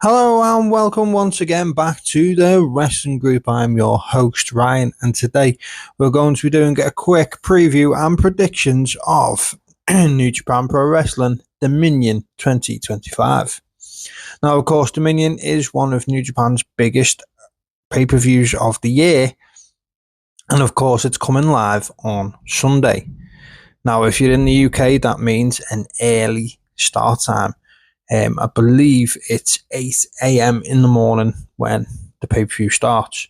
Hello and welcome once again back to the Wrestling Group. I'm your host Ryan, and today we're going to be doing a quick preview and predictions of New Japan Pro Wrestling Dominion 2025. Now, of course, Dominion is one of New Japan's biggest pay-per-views of the year, and of course, it's coming live on Sunday. Now, if you're in the UK, that means an early start time. I believe it's 8 a.m. in the morning when the pay-per-view starts.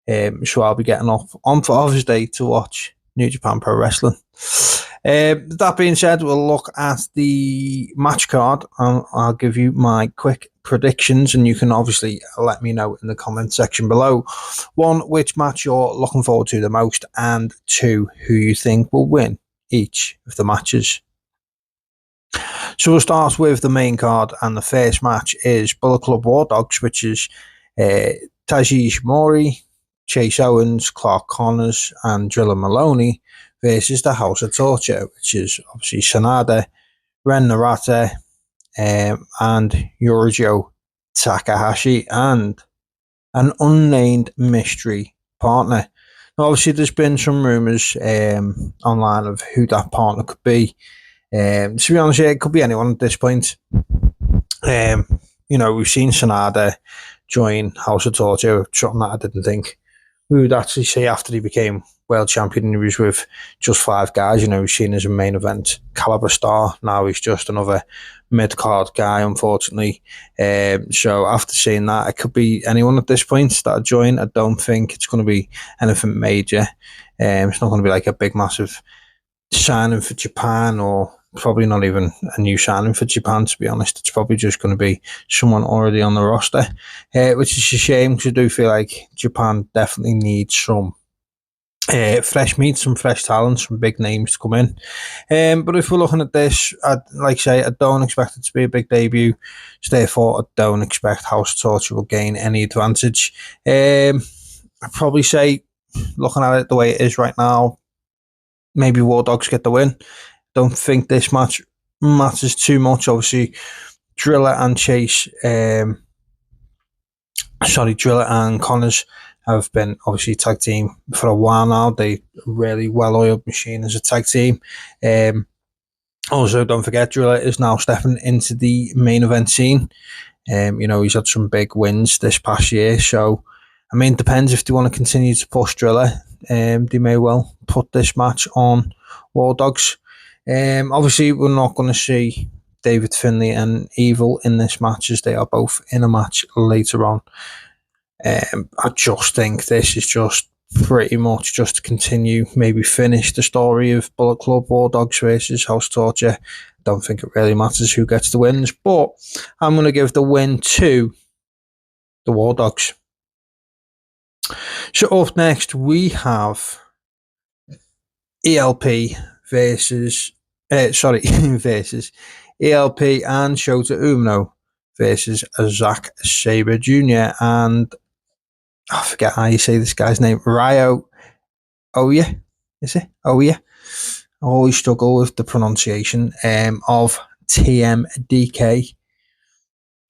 So I'll be getting off on Father's Day to watch New Japan Pro Wrestling. That being said, we'll look at the match card and I'll give you my quick predictions, and you can obviously let me know in the comment section below. One, which match you're looking forward to the most, and two, who you think will win each of the matches. So we'll start with the main card, and the first match is Bullet Club War Dogs, which is Taiji Ishimori, Chase Owens, Clark Connors, and Drilla Maloney versus the House of Torture, which is obviously Sanada, Ren Narita, and Yujiro Takahashi, and an unnamed mystery partner. Now, obviously, there's been some rumours online of who that partner could be. To be honest, it could be anyone at this point. We've seen Sanada join House of Torture, something that I didn't think we would actually see after he became world champion and he was with just 5 guys. We've seen as a main event caliber star. Now he's just another mid-card guy, unfortunately. So after seeing that, it could be anyone at this point that join. I don't think it's going to be anything major. It's not going to be like a big, massive signing for Japan, or probably not even a new signing for Japan, to be honest. It's probably just going to be someone already on the roster, which is a shame because I do feel like Japan definitely needs some fresh meat, some fresh talent, some big names to come in. But if we're looking at this, like I say, I don't expect it to be a big debut, so therefore I don't expect House of Torture will gain any advantage. I'd probably say, looking at it the way it is right now, maybe War Dogs get the win. Don't think this match matters too much. Obviously, Drilla and Connors have been obviously tag team for a while now. They're really well-oiled machine as a tag team. Also, don't forget, Drilla is now stepping into the main event scene. He's had some big wins this past year. So, it depends if they want to continue to push Drilla. They may well put this match on War Dogs. Obviously, we're not going to see David Finlay and Evil in this match, as they are both in a match later on. I just think this is just pretty much just to continue, maybe finish the story of Bullet Club War Dogs versus House of Torture. Don't think it really matters who gets the wins, but I'm going to give the win to the War Dogs. So up next, we have ELP versus ELP and Shota Umino versus Zack Sabre Jr. and I forget how you say this guy's name. Ryo Oya, is it? Oya. I always struggle with the pronunciation of TMDK.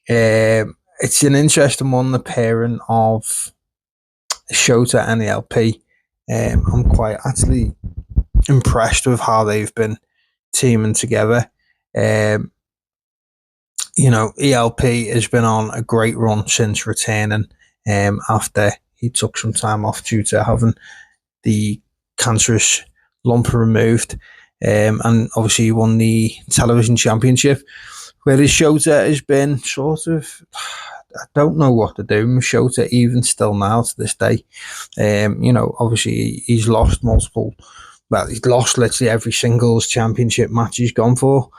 It's an interesting one, the pairing of Shota and ELP. I'm quite actually impressed with how they've been teaming together. ELP has been on a great run since returning after he took some time off due to having the cancerous lump removed, and obviously he won the television championship, whereas Shota has been sort of, I don't know what to do with Shota even still now to this day. Obviously he's lost he's lost literally every singles championship match he's gone for.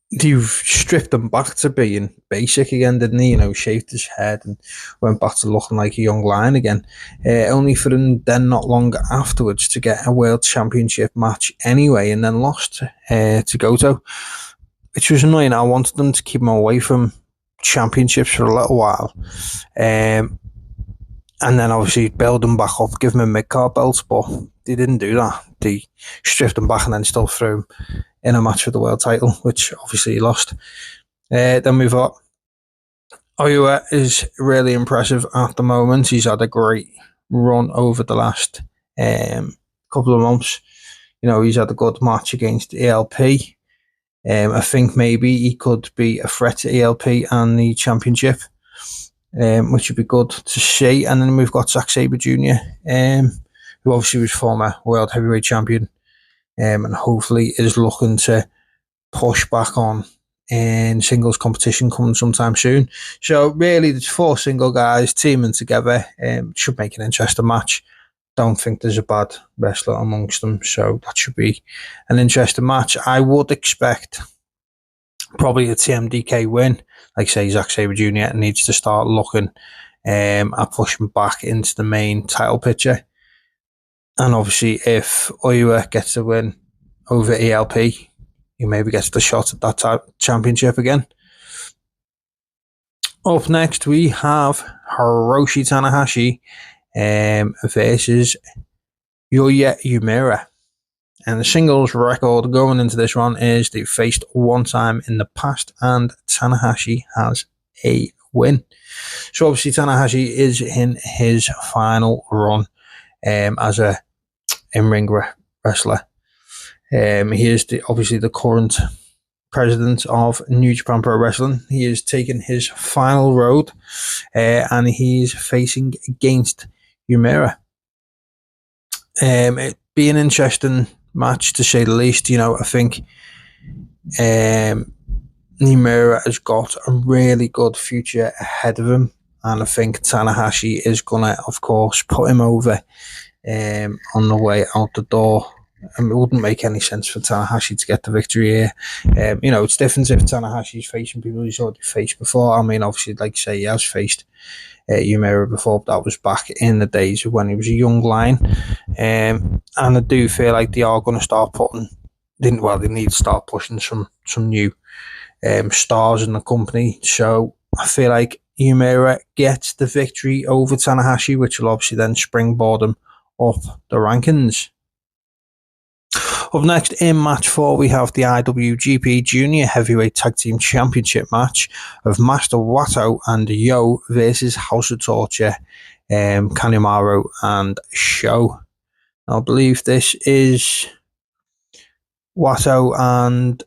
You've stripped him back to being basic again, didn't he? Shaved his head and went back to looking like a young lion again. Only for him then not long afterwards to get a world championship match anyway, and then lost to Goto, which was annoying. I wanted them to keep him away from championships for a little while. And then obviously build him back up, give him a mid-card belt, but they didn't do that. They stripped him back and then still threw him in a match for the world title, which obviously he lost. Then we've got Oiwa is really impressive at the moment. He's had a great run over the last couple of months. He's had a good match against ELP. I think maybe he could be a threat to ELP and the championship, which would be good to see. And then we've got Zack Sabre Jr., who obviously was former world heavyweight champion, and hopefully is looking to push back on in singles competition coming sometime soon. So really, there's 4 single guys teaming together. Should make an interesting match. Don't think there's a bad wrestler amongst them, so that should be an interesting match. I would expect probably a TMDK win. Like I say, Zack Sabre Jr. needs to start looking at pushing back into the main title picture. And obviously, if Oiwa gets a win over ELP, he maybe gets the shot at that championship again. Up next, we have Hiroshi Tanahashi versus Yuya Uemura. And the singles record going into this one is they've faced one time in the past, and Tanahashi has a win. So obviously Tanahashi is in his final run as a in-ring wrestler. He is obviously the current president of New Japan Pro Wrestling. He is taking his final road, and he's facing against Uemura. It'd be an interesting match to say the least. I think Uemura has got a really good future ahead of him, and I think Tanahashi is gonna, of course, put him over on the way out the door. It wouldn't make any sense for Tanahashi to get the victory here. It's different if Tanahashi's facing people he's already faced before. I mean, obviously, like I say, he has faced Uemura before, but that was back in the days of when he was a young lion. And I do feel like they are going to start they need to start pushing some new stars in the company. So I feel like Uemura gets the victory over Tanahashi, which will obviously then springboard him up the rankings. Up next in match 4, we have the IWGP Junior Heavyweight Tag Team Championship match of Master Wato and Yo versus House of Torture, Kanemaru and Sho. I believe this is Wato and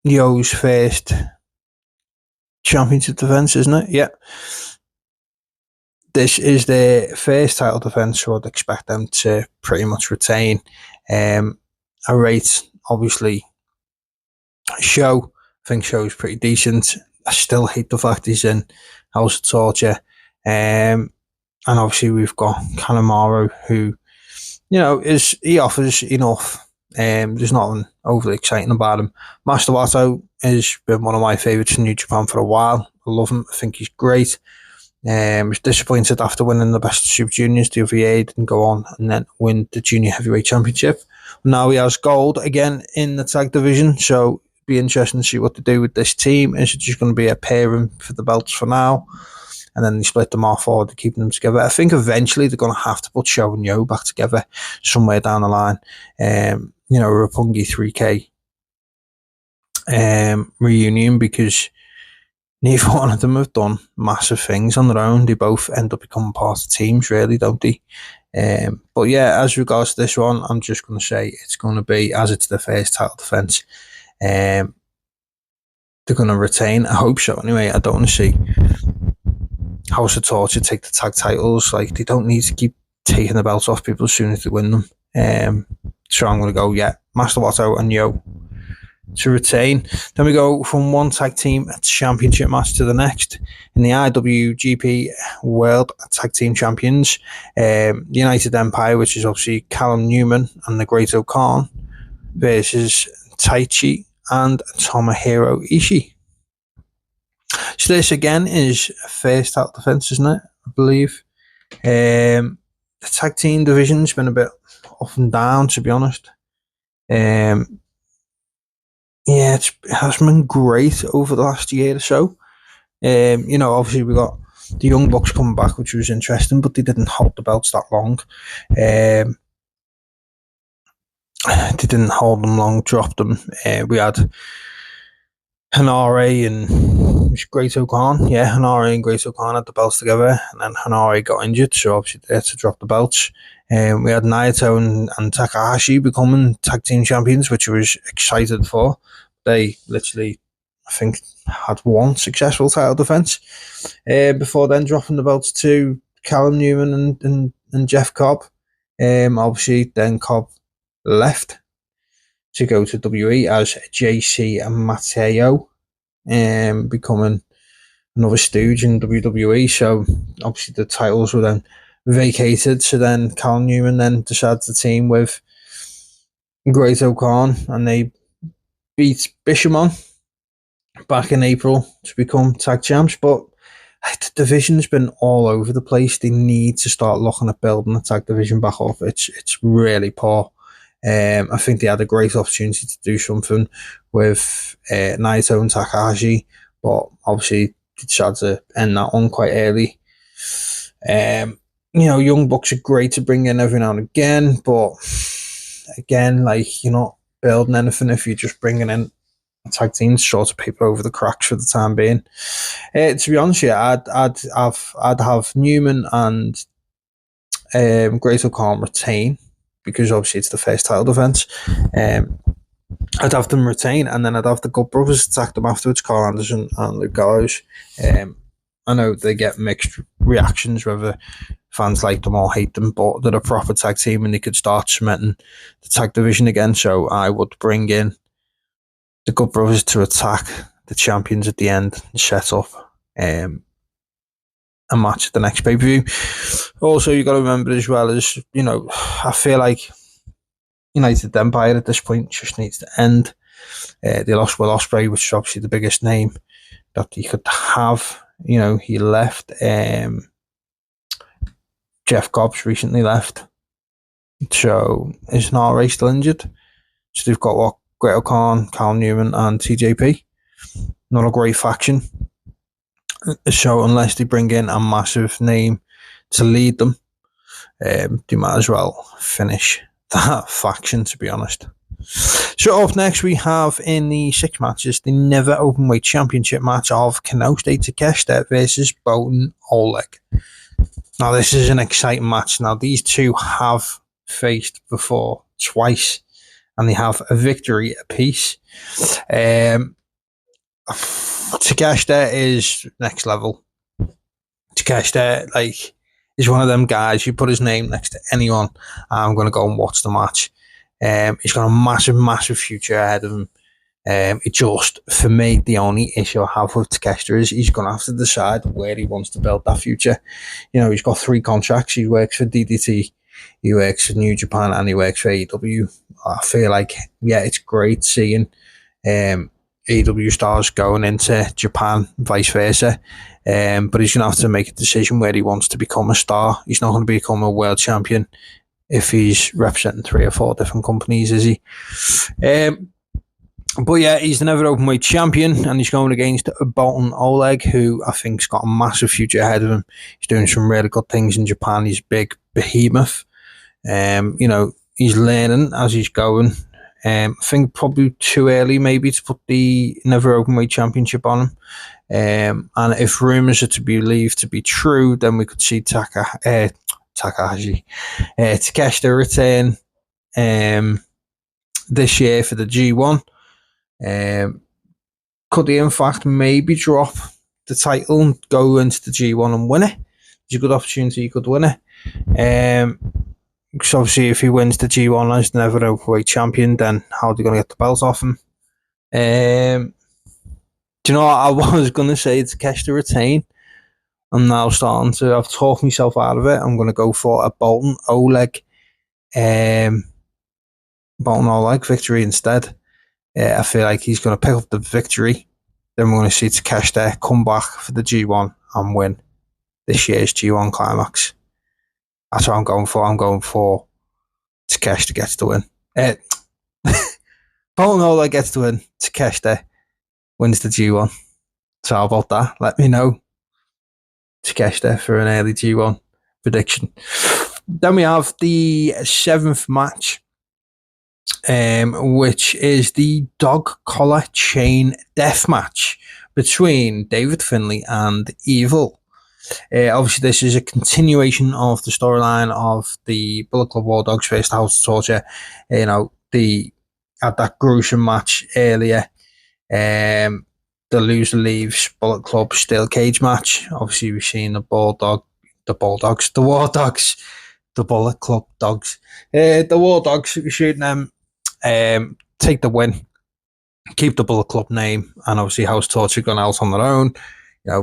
Yo's first championship defense, isn't it? Yeah. This is their first title defense, so I'd expect them to pretty much retain. I rate, obviously, Sho. I think Sho's pretty decent. I still hate the fact he's in House of Torture. And obviously we've got Kanemaru, who, he offers enough. There's nothing overly exciting about him. Master Wato has been one of my favourites in New Japan for a while. I love him. I think he's great. I was disappointed after winning the Best of Super Juniors the other year, didn't go on and then win the Junior Heavyweight Championship. Now he has gold again in the tag division, so it'll be interesting to see what to do with this team. Is it just going to be a pairing for the belts for now, and then they split them off, or they're keeping them together? I think eventually they're going to have to put Sho and Yo back together somewhere down the line. Roppongi 3K reunion, because neither one of them have done massive things on their own. They both end up becoming part of teams, really, don't they? But yeah, as regards to this one, I'm just going to say it's going to be, as it's the first title defense, they're going to retain. I hope so. Anyway, I don't want to see House of Torture take the tag titles. Like, they don't need to keep taking the belts off people as soon as they win them. So I'm going to go, Master Wato and Yo to retain. Then we go from one tag team championship match to the next in the IWGP World Tag Team Champions, United Empire, which is obviously Callum Newman and the Great O'Khan, versus Taichi and Tomohiro Ishii. So this again is first title defense, isn't it? I believe. The tag team division's been a bit up and down, to be honest. It has been great over the last year or so. Obviously we got the Young Bucks coming back, which was interesting, but they didn't hold the belts that long. They didn't hold them long, dropped them. We had Hanare and Great Khan. Yeah, Hanare and Great Khan had the belts together, and then Hanare got injured, so obviously they had to drop the belts. We had Naito and Takahashi becoming tag team champions, which I was excited for. They literally, I think, had one successful title defense before then dropping the belts to Callum Newman and Jeff Cobb. Obviously, then Cobb left to go to WE as JC and Mateo, becoming another stooge in WWE. So obviously the titles were then vacated. So then Callum Newman then decided to team with Great Khan, and they beat Bishamon back in April to become tag champs. But the division's been all over the place. They need to start looking at building the tag division back up. It's really poor. I think they had a great opportunity to do something with Naito and Takahashi, but obviously they decided to end that one quite early. Young Bucks are great to bring in every now and again, but again, like, you're not building anything if you're just bringing in tag teams sort of paper over the cracks for the time being. To be honest, yeah, I'd have Newman and Great Khan retain, because obviously it's the first title defense. I'd have them retain, and then I'd have the Good Brothers attack them afterwards, Carl Anderson and Luke Gallows. I know they get mixed reactions, whether fans like them or hate them, but they're a proper tag team and they could start cementing the tag division again. So I would bring in the Good Brothers to attack the champions at the end and set up a match at the next pay-per-view. Also, you got to remember as well as, I feel like United Empire at this point just needs to end. They lost Will Ospreay, which is obviously the biggest name that you could have. He left. Jeff Cobb's recently left. So is Nara still injured? So they've got Great Khan, Cal Newman, and TJP. Not a great faction. So unless they bring in a massive name to lead them, they might as well finish that faction, to be honest. So up next we have, in the 6 matches, the Never Openweight Championship match of Kenosuke Takeshita versus Boltin Oleg. Now this is an exciting match. Now these two have faced before twice, and they have a victory apiece. Takeshita is next level. Takeshita, is one of them guys, you put his name next to anyone, I'm going to go and watch the match. He's got a massive, massive future ahead of him. It just, for me, the only issue I have with Takeshita is he's going to have to decide where he wants to build that future. He's got 3 contracts. He works for DDT, he works for New Japan, and he works for AEW. I feel like, yeah, it's great seeing AEW stars going into Japan, vice versa. But he's going to have to make a decision where he wants to become a star. He's not going to become a world champion if he's representing 3 or 4 different companies, is he? But yeah, he's the Never Openweight champion, and he's going against Boltin Oleg, who I think's got a massive future ahead of him. He's doing some really good things in Japan. He's a big behemoth. He's learning as he's going. I think probably too early maybe to put the Never Openweight Championship on him. And if rumours are to be believed to be true, then we could see Takeshita return this year for the G1. Could he in fact maybe drop the title and go into the G1 and win it? It's a good opportunity he could win it. Because obviously if he wins the G1 as the Never Openweight champion, then how are they going to get the belt off him? Do you know what I was going to say? It's Takeshita retain. I'm now starting to, I've talked myself out of it. I'm going to go for a Boltin Oleg victory instead. I feel like he's going to pick up the victory. Then we're going to see Takeshita come back for the G1 and win this year's G1 climax. That's what I'm going for. I'm going for Takeshita gets to win. Boltin Oleg gets to win. Takeshita wins the G1. So how about that? Let me know. Takeshita for an early G1 prediction. Then we have the 7th match which is the dog collar chain death match between David Finlay and Evil. Obviously, this is a continuation of the storyline of the Bullet Club War Dogs versus the House of Torture. They had that gruesome match earlier. The loser leaves Bullet Club steel cage match. Obviously, we've seen the War Dogs, the Bullet Club Dogs, the War Dogs. We're shooting them. Take the win, keep the Bullet Club name, and obviously House Torture gone out on their own.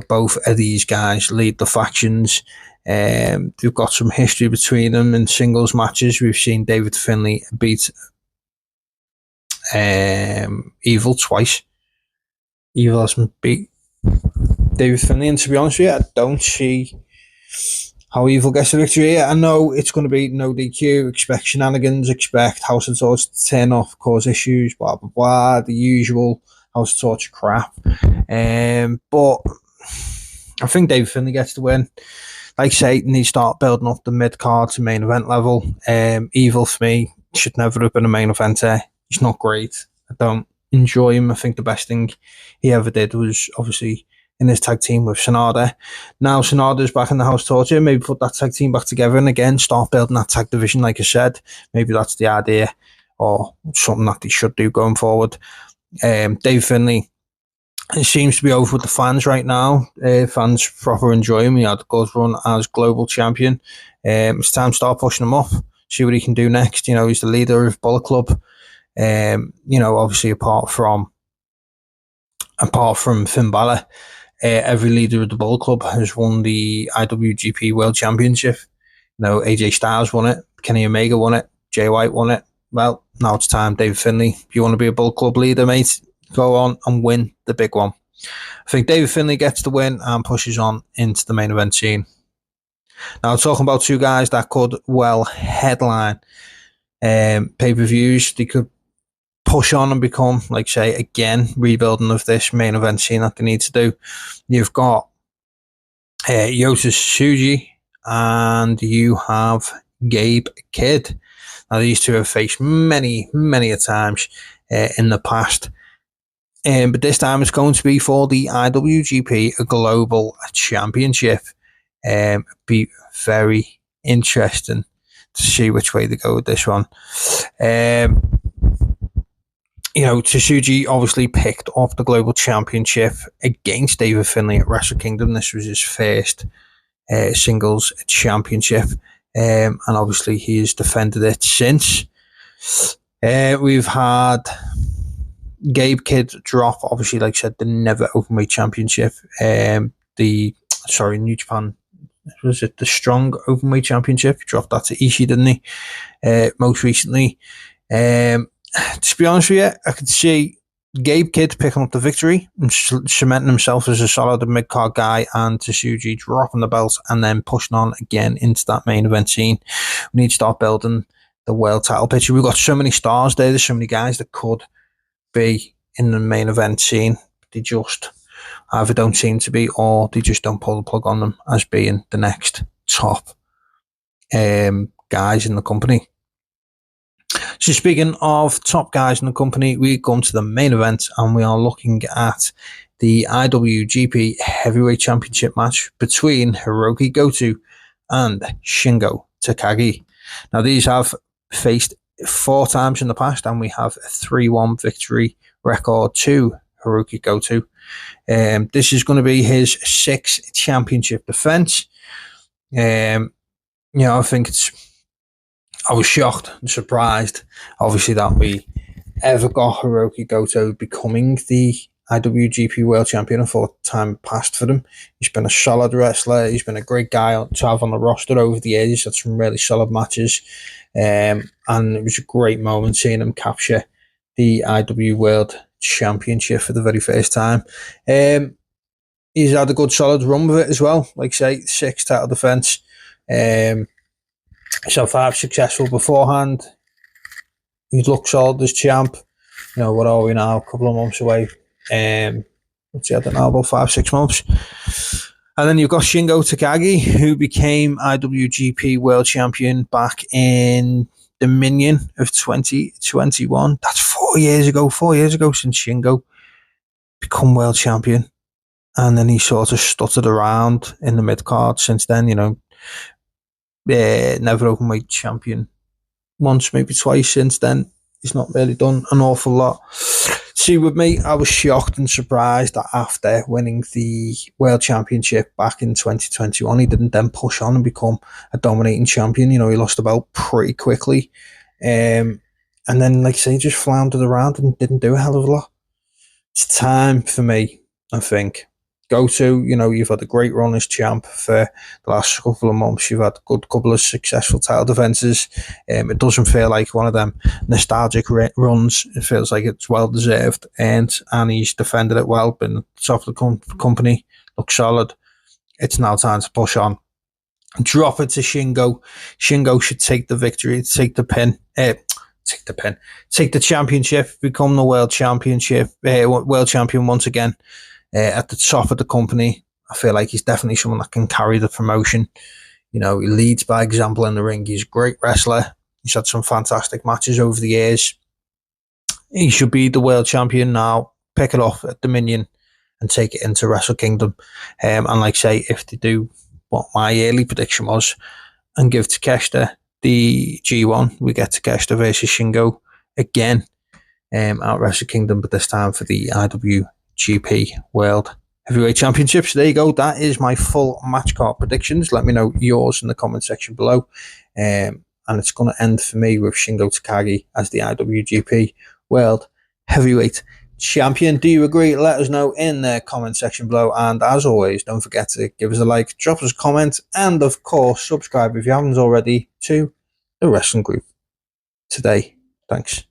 Both of these guys lead the factions. They've got some history between them in singles matches. We've seen David Finlay beat Evil twice. Evil hasn't beat David Finlay, and to be honest with you, I don't see how Evil gets the victory here. I know it's going to be no DQ, expect shenanigans, expect House of Torture to turn off, cause issues, blah, blah, blah, the usual House of Torture crap. But I think David Finlay gets the win. Like I say, they start building up the mid-card to main event level. Evil, for me, should never have been a main eventer. He's not great. I don't enjoy him. I think the best thing he ever did was obviously in his tag team with Sonada. Now Sonada's back in the House Torture. Maybe put that tag team back together and again start building that tag division, like I said. Maybe that's the idea or something that they should do going forward. Dave Finlay, it seems to be over with the fans right now. Fans proper enjoy him. He had a good run as global champion. It's time to start pushing him up, see what he can do next. He's the leader of Bullet Club. Obviously apart from Finn Balor, every leader of the Bullet Club has won the IWGP World Championship. AJ Styles won it, Kenny Omega won it, Jay White won it. Well, now it's time, David Finlay. If you want to be a Bullet Club leader, mate, go on and win the big one. I think David Finlay gets the win and pushes on into the main event scene. Now, talking about two guys that could well headline pay-per-views, they could push on and become, like say, again, rebuilding of this main event scene that they need to do. You've got Yota Tsuji and you have Gabe Kidd. Now, these two have faced many, many a times in the past. But this time it's going to be for the IWGP Global Championship. Be very interesting to see which way they go with this one. Tsuji obviously picked up the Global Championship against David Finlay at Wrestle Kingdom. This was his first singles championship. And obviously he has defended it since. We've had Gabe Kidd drop, obviously, like I said, the Never Openweight Championship. New Japan, was it the Strong Openweight Championship? He dropped that to Ishii, didn't he? Most recently. To be honest with you, I could see Gabe Kidd picking up the victory and cementing himself as a solid mid-card guy, and Tsuji dropping the belt and then pushing on again into that main event scene. We need to start building the world title picture. We've got so many stars there. There's so many guys that could be in the main event scene. They just either don't seem to be, or they just don't pull the plug on them as being the next top guys in the company. So speaking of top guys in the company, we come to the main event and we are looking at the IWGP Heavyweight Championship match between Hiroki Goto and Shingo Takagi. Now, these have faced 4 times in the past, and we have a 3-1 victory record to Hiroki Goto. This is going to be his 6th championship defense. I think I was shocked and surprised, obviously, that we ever got Hiroki Goto becoming the IWGP World Champion. I thought time passed for him. He's been a solid wrestler. He's been a great guy to have on the roster over the years. He's had some really solid matches. And it was a great moment seeing him capture the IW World Championship for the very first time. He's had a good solid run with it as well. Like I say, 6 title defense. So 5 successful beforehand. He looks solid as champ. What are we now? A couple of months away. What's he had now? About 5-6 months. And then you've got Shingo Takagi, who became IWGP World Champion back in Dominion of 2021. That's 4 years ago. 4 years ago since Shingo become world champion. And then he sort of stuttered around in the mid card since then, never openweight champion once, maybe twice since then. He's not really done an awful lot. See, with me, I was shocked and surprised that after winning the World Championship back in 2021, he didn't then push on and become a dominating champion. He lost the belt pretty quickly. And then, like I say, just floundered around and didn't do a hell of a lot. It's time for me, I think. You've had a great run as champ for the last couple of months. You've had a good couple of successful title defences. It doesn't feel like one of them nostalgic runs. It feels like it's well deserved, and he's defended it well, been at the top of the company, looks solid. It's now time to push on. Drop it to Shingo. Shingo should take the victory, take the championship, become the world champion once again. At the top of the company. I feel like he's definitely someone that can carry the promotion. He leads by example in the ring. He's a great wrestler. He's had some fantastic matches over the years. He should be the world champion now. Pick it off at Dominion and take it into Wrestle Kingdom. And like I say, if they do what my early prediction was and give Takeshita the G1, we get Takeshita versus Shingo again at Wrestle Kingdom, but this time for the IWGP World Heavyweight Championships. There you go. That is my full match card predictions. Let me know yours in the comment section below. And it's going to end for me with Shingo Takagi as the IWGP World Heavyweight Champion. Do you agree? Let us know in the comment section below. And as always, don't forget to give us a like, drop us a comment, and of course, subscribe if you haven't already to the Wrestling Group today. Thanks.